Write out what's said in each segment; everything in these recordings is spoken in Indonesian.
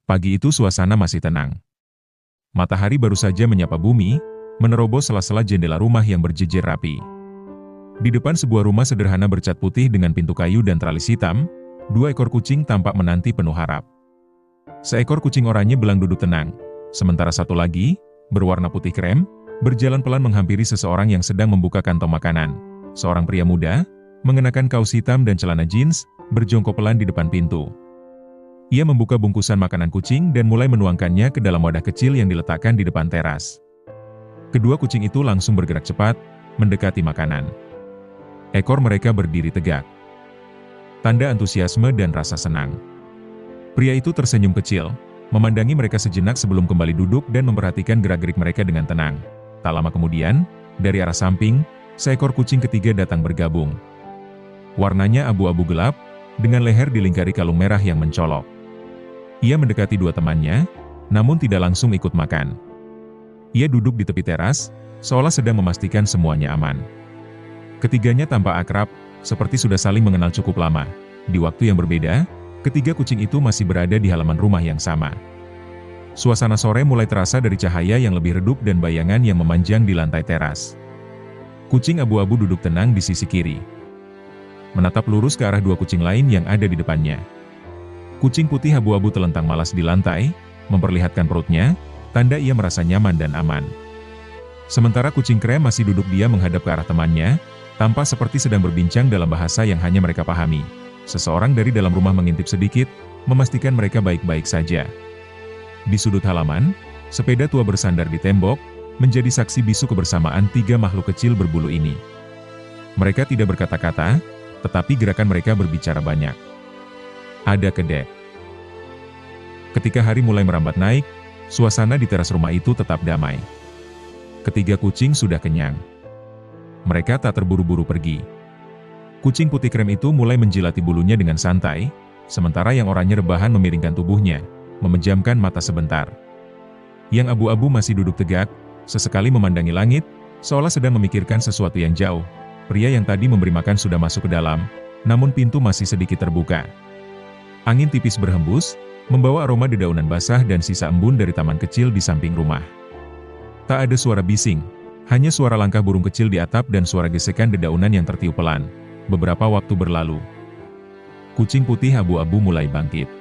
Pagi itu suasana masih tenang. Matahari baru saja menyapa bumi, menerobos sela-sela jendela rumah yang berjejer rapi. Di depan sebuah rumah sederhana bercat putih dengan pintu kayu dan tralis hitam, 2 ekor kucing tampak menanti penuh harap. Seekor kucing oranye belang duduk tenang, sementara satu lagi, berwarna putih krem, berjalan pelan menghampiri seseorang yang sedang membuka kantong makanan. Seorang pria muda, mengenakan kaos hitam dan celana jeans, berjongkok pelan di depan pintu. Ia membuka bungkusan makanan kucing dan mulai menuangkannya ke dalam wadah kecil yang diletakkan di depan teras. Kedua kucing itu langsung bergerak cepat, mendekati makanan. Ekor mereka berdiri tegak. Tanda antusiasme dan rasa senang. Pria itu tersenyum kecil, memandangi mereka sejenak sebelum kembali duduk dan memperhatikan gerak-gerik mereka dengan tenang. Tak lama kemudian, dari arah samping, seekor kucing ketiga datang bergabung. Warnanya abu-abu gelap, dengan leher dilingkari kalung merah yang mencolok. Ia mendekati 2 temannya, namun tidak langsung ikut makan. Ia duduk di tepi teras, seolah sedang memastikan semuanya aman. Ketiganya tampak akrab, seperti sudah saling mengenal cukup lama. Di waktu yang berbeda, ketiga kucing itu masih berada di halaman rumah yang sama. Suasana sore mulai terasa dari cahaya yang lebih redup dan bayangan yang memanjang di lantai teras. Kucing abu-abu duduk tenang di sisi kiri, menatap lurus ke arah 2 kucing lain yang ada di depannya. Kucing putih abu-abu telentang malas di lantai, memperlihatkan perutnya, tanda ia merasa nyaman dan aman. Sementara kucing krem masih duduk diam menghadap ke arah temannya, tampak seperti sedang berbincang dalam bahasa yang hanya mereka pahami. Seseorang dari dalam rumah mengintip sedikit, memastikan mereka baik-baik saja. Di sudut halaman, sepeda tua bersandar di tembok, menjadi saksi bisu kebersamaan 3 makhluk kecil berbulu ini. Mereka tidak berkata-kata, tetapi gerakan mereka berbicara banyak. Ada kedek. Ketika hari mulai merambat naik, suasana di teras rumah itu tetap damai. Ketiga kucing sudah kenyang. Mereka tak terburu-buru pergi. Kucing putih krem itu mulai menjilati bulunya dengan santai, sementara yang oranye rebahan memiringkan tubuhnya, memejamkan mata sebentar. Yang abu-abu masih duduk tegak, sesekali memandangi langit, seolah sedang memikirkan sesuatu yang jauh. Pria yang tadi memberi makan sudah masuk ke dalam, namun pintu masih sedikit terbuka. Angin tipis berhembus, membawa aroma dedaunan basah dan sisa embun dari taman kecil di samping rumah. Tak ada suara bising, hanya suara langkah burung kecil di atap dan suara gesekan dedaunan yang tertiup pelan. Beberapa waktu berlalu, kucing putih abu-abu mulai bangkit.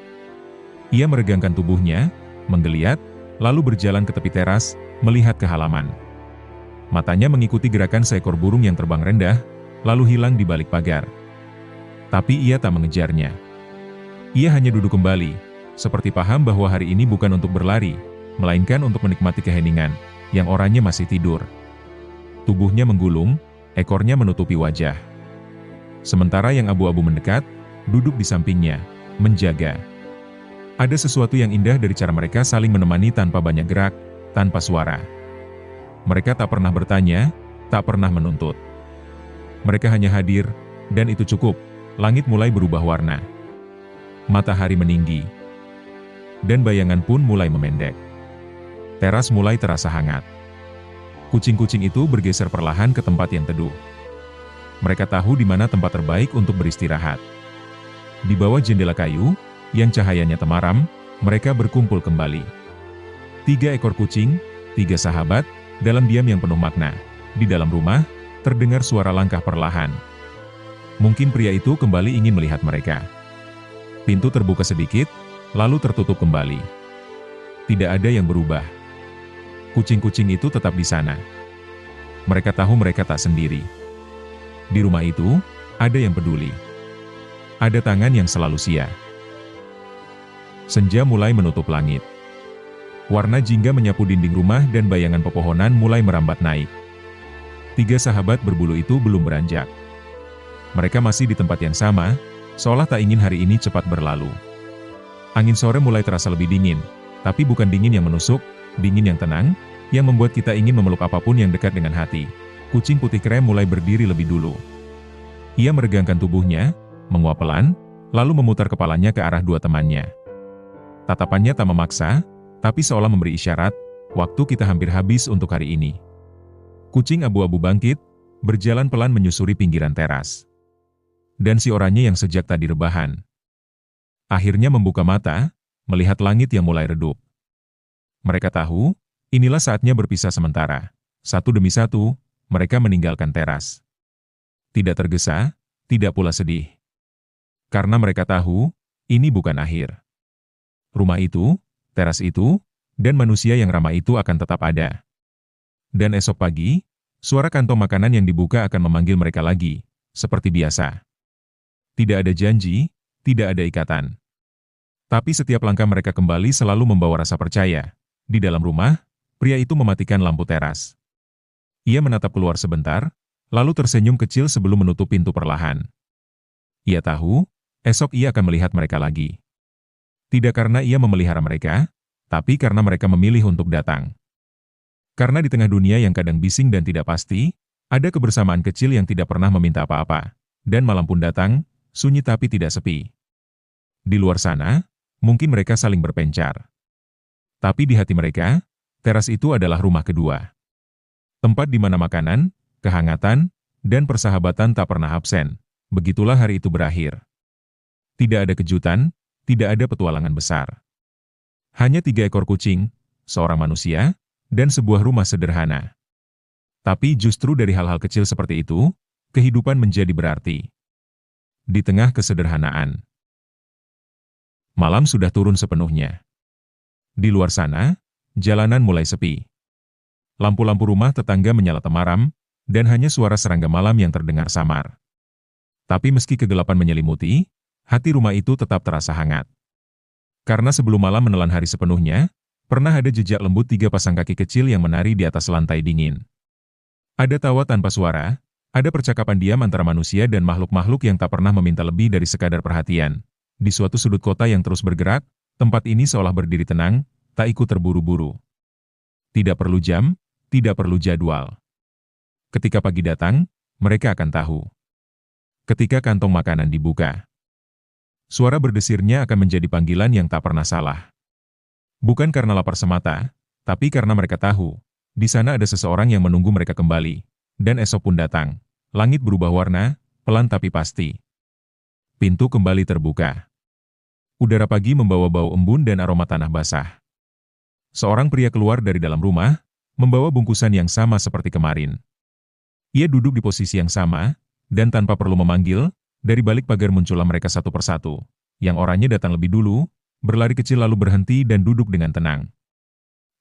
Ia meregangkan tubuhnya, menggeliat, lalu berjalan ke tepi teras, melihat ke halaman. Matanya mengikuti gerakan seekor burung yang terbang rendah, lalu hilang di balik pagar. Tapi ia tak mengejarnya. Ia hanya duduk kembali, seperti paham bahwa hari ini bukan untuk berlari, melainkan untuk menikmati keheningan, yang oranye masih tidur. Tubuhnya menggulung, ekornya menutupi wajah. Sementara yang abu-abu mendekat, duduk di sampingnya, menjaga. Ada sesuatu yang indah dari cara mereka saling menemani tanpa banyak gerak, tanpa suara. Mereka tak pernah bertanya, tak pernah menuntut. Mereka hanya hadir, dan itu cukup. Langit mulai berubah warna. Matahari meninggi. Dan bayangan pun mulai memendek. Teras mulai terasa hangat. Kucing-kucing itu bergeser perlahan ke tempat yang teduh. Mereka tahu di mana tempat terbaik untuk beristirahat. Di bawah jendela kayu, yang cahayanya temaram, mereka berkumpul kembali. 3 ekor kucing, 3 sahabat, dalam diam yang penuh makna. Di dalam rumah, terdengar suara langkah perlahan. Mungkin pria itu kembali ingin melihat mereka. Pintu terbuka sedikit, lalu tertutup kembali. Tidak ada yang berubah. Kucing-kucing itu tetap di sana. Mereka tahu mereka tak sendiri. Di rumah itu, ada yang peduli. Ada tangan yang selalu siap. Senja mulai menutup langit. Warna jingga menyapu dinding rumah dan bayangan pepohonan mulai merambat naik. 3 sahabat berbulu itu belum beranjak. Mereka masih di tempat yang sama, seolah tak ingin hari ini cepat berlalu. Angin sore mulai terasa lebih dingin, tapi bukan dingin yang menusuk, dingin yang tenang, yang membuat kita ingin memeluk apapun yang dekat dengan hati. Kucing putih krem mulai berdiri lebih dulu. Ia meregangkan tubuhnya, menguap pelan, lalu memutar kepalanya ke arah 2 temannya. Tatapannya tak memaksa, tapi seolah memberi isyarat, waktu kita hampir habis untuk hari ini. Kucing abu-abu bangkit, berjalan pelan menyusuri pinggiran teras. Dan si oranye yang sejak tadi rebahan, akhirnya membuka mata, melihat langit yang mulai redup. Mereka tahu, inilah saatnya berpisah sementara. Satu demi satu, mereka meninggalkan teras. Tidak tergesa, tidak pula sedih. Karena mereka tahu, ini bukan akhir. Rumah itu, teras itu, dan manusia yang ramah itu akan tetap ada. Dan esok pagi, suara kantong makanan yang dibuka akan memanggil mereka lagi, seperti biasa. Tidak ada janji, tidak ada ikatan. Tapi setiap langkah mereka kembali selalu membawa rasa percaya. Di dalam rumah, pria itu mematikan lampu teras. Ia menatap keluar sebentar, lalu tersenyum kecil sebelum menutup pintu perlahan. Ia tahu, esok ia akan melihat mereka lagi. Tidak karena ia memelihara mereka, tapi karena mereka memilih untuk datang. Karena di tengah dunia yang kadang bising dan tidak pasti, ada kebersamaan kecil yang tidak pernah meminta apa-apa. Dan malam pun datang, sunyi tapi tidak sepi. Di luar sana, mungkin mereka saling berpencar. Tapi di hati mereka, teras itu adalah rumah kedua. Tempat di mana makanan, kehangatan, dan persahabatan tak pernah absen. Begitulah hari itu berakhir. Tidak ada kejutan, tidak ada petualangan besar. Hanya 3 ekor kucing, seorang manusia, dan sebuah rumah sederhana. Tapi justru dari hal-hal kecil seperti itu, kehidupan menjadi berarti. Di tengah kesederhanaan. Malam sudah turun sepenuhnya. Di luar sana, jalanan mulai sepi. Lampu-lampu rumah tetangga menyala temaram, dan hanya suara serangga malam yang terdengar samar. Tapi meski kegelapan menyelimuti, hati rumah itu tetap terasa hangat. Karena sebelum malam menelan hari sepenuhnya, pernah ada jejak lembut 3 pasang kaki kecil yang menari di atas lantai dingin. Ada tawa tanpa suara, ada percakapan diam antara manusia dan makhluk-makhluk yang tak pernah meminta lebih dari sekadar perhatian. Di suatu sudut kota yang terus bergerak, tempat ini seolah berdiri tenang, tak ikut terburu-buru. Tidak perlu jam, tidak perlu jadwal. Ketika pagi datang, mereka akan tahu. Ketika kantong makanan dibuka, suara berdesirnya akan menjadi panggilan yang tak pernah salah. Bukan karena lapar semata, tapi karena mereka tahu, di sana ada seseorang yang menunggu mereka kembali. Dan esok pun datang. Langit berubah warna, pelan tapi pasti. Pintu kembali terbuka. Udara pagi membawa bau embun dan aroma tanah basah. Seorang pria keluar dari dalam rumah, membawa bungkusan yang sama seperti kemarin. Ia duduk di posisi yang sama, dan tanpa perlu memanggil, dari balik pagar muncullah mereka satu persatu. Yang orangnya datang lebih dulu, berlari kecil lalu berhenti dan duduk dengan tenang.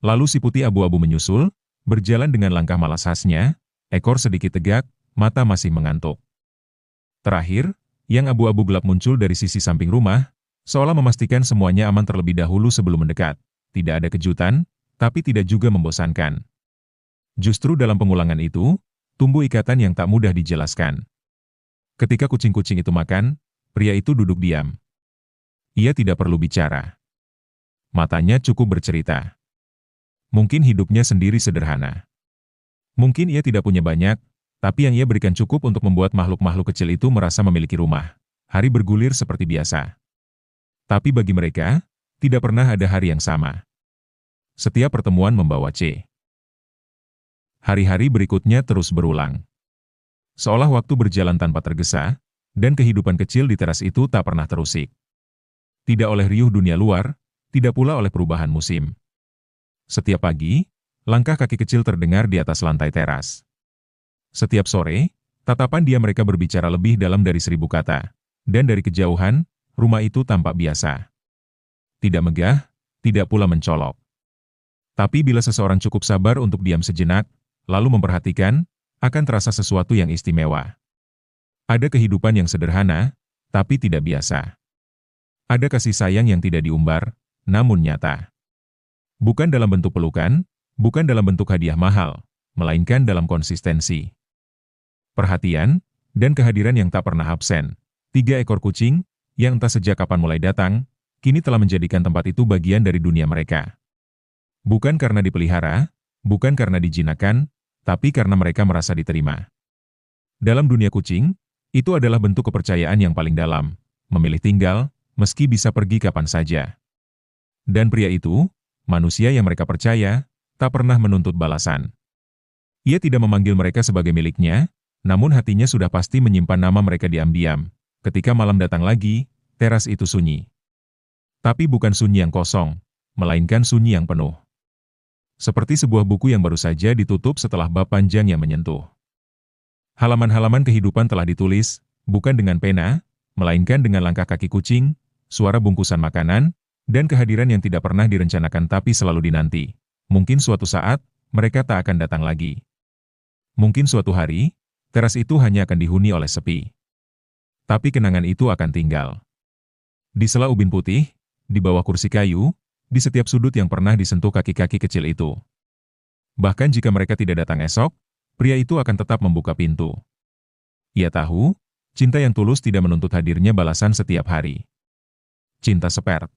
Lalu si putih abu-abu menyusul, berjalan dengan langkah malas khasnya, ekor sedikit tegak, mata masih mengantuk. Terakhir, yang abu-abu gelap muncul dari sisi samping rumah, seolah memastikan semuanya aman terlebih dahulu sebelum mendekat. Tidak ada kejutan, tapi tidak juga membosankan. Justru dalam pengulangan itu, tumbuh ikatan yang tak mudah dijelaskan. Ketika kucing-kucing itu makan, pria itu duduk diam. Ia tidak perlu bicara. Matanya cukup bercerita. Mungkin hidupnya sendiri sederhana. Mungkin ia tidak punya banyak, tapi yang ia berikan cukup untuk membuat makhluk-makhluk kecil itu merasa memiliki rumah. Hari bergulir seperti biasa. Tapi bagi mereka, tidak pernah ada hari yang sama. Setiap pertemuan membawa C. Hari-hari berikutnya terus berulang. Seolah waktu berjalan tanpa tergesa, dan kehidupan kecil di teras itu tak pernah terusik. Tidak oleh riuh dunia luar, tidak pula oleh perubahan musim. Setiap pagi, langkah kaki kecil terdengar di atas lantai teras. Setiap sore, tatapan dia mereka berbicara lebih dalam dari 1000 kata. Dan dari kejauhan, rumah itu tampak biasa. Tidak megah, tidak pula mencolok. Tapi bila seseorang cukup sabar untuk diam sejenak, lalu memperhatikan, akan terasa sesuatu yang istimewa. Ada kehidupan yang sederhana, tapi tidak biasa. Ada kasih sayang yang tidak diumbar, namun nyata. Bukan dalam bentuk pelukan, bukan dalam bentuk hadiah mahal, melainkan dalam konsistensi. Perhatian, dan kehadiran yang tak pernah absen. 3 ekor kucing, yang entah sejak kapan mulai datang, kini telah menjadikan tempat itu bagian dari dunia mereka. Bukan karena dipelihara, bukan karena dijinakkan, tapi karena mereka merasa diterima. Dalam dunia kucing, itu adalah bentuk kepercayaan yang paling dalam, memilih tinggal, meski bisa pergi kapan saja. Dan pria itu, manusia yang mereka percaya, tak pernah menuntut balasan. Ia tidak memanggil mereka sebagai miliknya, namun hatinya sudah pasti menyimpan nama mereka diam-diam. Ketika malam datang lagi, teras itu sunyi. Tapi bukan sunyi yang kosong, melainkan sunyi yang penuh. Seperti sebuah buku yang baru saja ditutup setelah bab panjang yang menyentuh. Halaman-halaman kehidupan telah ditulis, bukan dengan pena, melainkan dengan langkah kaki kucing, suara bungkusan makanan, dan kehadiran yang tidak pernah direncanakan tapi selalu dinanti. Mungkin suatu saat, mereka tak akan datang lagi. Mungkin suatu hari, teras itu hanya akan dihuni oleh sepi. Tapi kenangan itu akan tinggal. Di sela ubin putih, di bawah kursi kayu, di setiap sudut yang pernah disentuh kaki-kaki kecil itu. Bahkan jika mereka tidak datang esok, pria itu akan tetap membuka pintu. Ia tahu, cinta yang tulus tidak menuntut hadirnya balasan setiap hari. Cinta sepert.